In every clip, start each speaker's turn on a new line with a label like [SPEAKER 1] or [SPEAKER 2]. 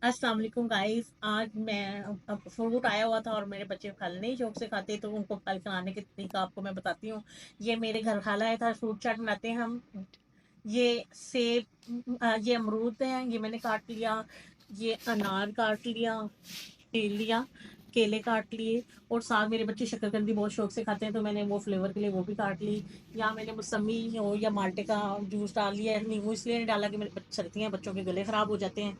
[SPEAKER 1] अस्सलाम वालेकुम गाइस। आज मैं अब फ्रूट आया हुआ था और मेरे बच्चे फल नहीं शौक से खाते, तो उनको फल खिलाने के तरीका आपको मैं बताती हूँ। ये मेरे घर खाला आया था, फ्रूट चाट बनाते हैं हम। ये सेब, ये अमरूद है, ये मैंने काट लिया। ये अनार काट लिया, छील लिया। केले काट लिए। और साथ मेरे बच्चे शकरकंदी बहुत शौक से खाते हैं, तो मैंने वो फ्लेवर के लिए वो भी काट ली। या मैंने मौसमी हो या माल्टे का जूस डाल लिया है। नींबू इसलिए नहीं डाला कि मेरे सर्दियाँ, बच्चों के गले खराब हो जाते हैं।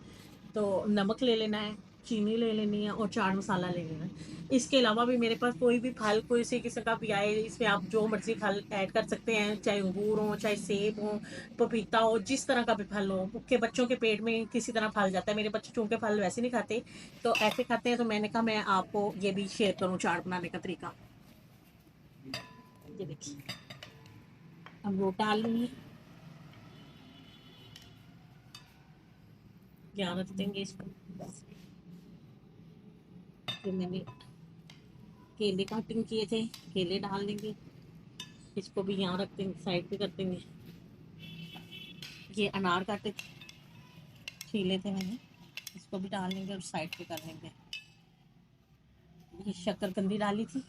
[SPEAKER 1] तो नमक ले लेना है, चीनी ले लेनी है और चाट मसाला ले लेना है। इसके अलावा भी मेरे पास कोई भी फल, कोई से किस्म का भी आए, इसमें आप जो मर्जी फल ऐड कर सकते हैं, चाहे अंगूर हो, चाहे सेब हो, पपीता हो, जिस तरह का भी फल हो के बच्चों के पेट में किसी तरह फल जाता है। मेरे बच्चे चूंकि फल वैसे नहीं खाते, तो ऐसे खाते हैं, तो मैंने कहा मैं आपको ये भी शेयर करूं चाट बनाने का तरीका। ये देखिए, अमरूद डाल लूंगी, ध्यान रख देंगे इसको। फिर मैंने केले कटिंग किए थे, केले डाल देंगे। इसको भी यहाँ रख देंगे, साइड पे कर देंगे। ये अनार काटे छीले थे मैंने, इसको भी डाल देंगे और साइड पे कर लेंगे। ये शक्करकंदी डाली थी,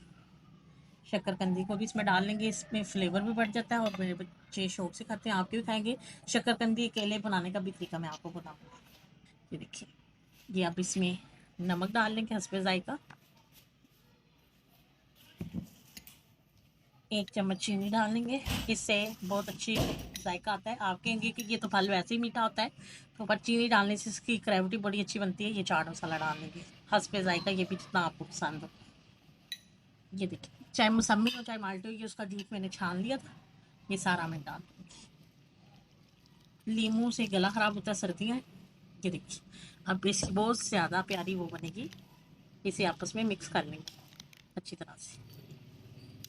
[SPEAKER 1] शक्करकंदी को भी इसमें डाल लेंगे, इसमें फ्लेवर भी बढ़ जाता है और मेरे बच्चे शौक से खाते हैं, आपके भी खाएंगे। शक्करकंदी केले बनाने का भी तरीका मैं आपको बताऊंगा। ये देखिए, ये अब इसमें नमक डाल लेंगे हस्बे जायका। 1 चम्मच चीनी डाल देंगे, इससे बहुत अच्छी जायका आता है। आप कहेंगे कि ये तो फल वैसे ही मीठा होता है, तो पर चीनी डालने से इसकी ग्रेविटी बड़ी अच्छी बनती है। ये चाट मसाला डाल देंगे हस्बे जायका, ये भी जितना आपको पसंद हो। ये देखिए, चाहे मौसमी हो चाहे माल्टे हो, ये उसका जूस मैंने छान लिया था, ये सारा मैं डाल दूँगी। लीमू से गला खराब होता है, सर्दियाँ हैं। ये देखिए, अब इसकी बहुत ज़्यादा प्यारी वो बनेगी। इसे आपस में मिक्स कर लेंगे अच्छी तरह से।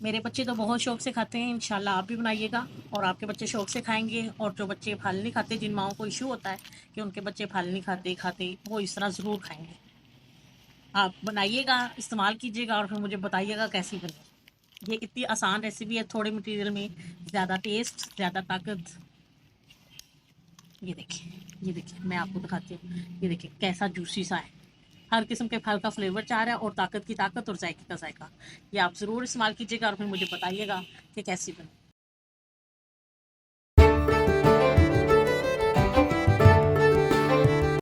[SPEAKER 1] मेरे बच्चे तो बहुत शौक से खाते हैं, इंशाल्लाह आप भी बनाइएगा और आपके बच्चे शौक से खाएंगे। और जो बच्चे फल नहीं खाते, जिन माओं को इशू होता है कि उनके बच्चे फल नहीं खाते, वो इस तरह ज़रूर खाएंगे। आप बनाइएगा, इस्तेमाल कीजिएगा और फिर मुझे बताइएगा कैसी बनी। ये इतनी आसान रेसिपी है, थोड़े मटेरियल में ज़्यादा टेस्ट, ज़्यादा ताकत। ये देखिए मैं आपको दिखाती हूँ। ये देखिए कैसा जूसी सा है, हर किस्म के फल का फ्लेवर चाह रहा है और ताकत की ताकत और जायके का जायका। ये आप ज़रूर इस्तेमाल कीजिएगा और फिर मुझे बताइएगा कि कैसी बनी।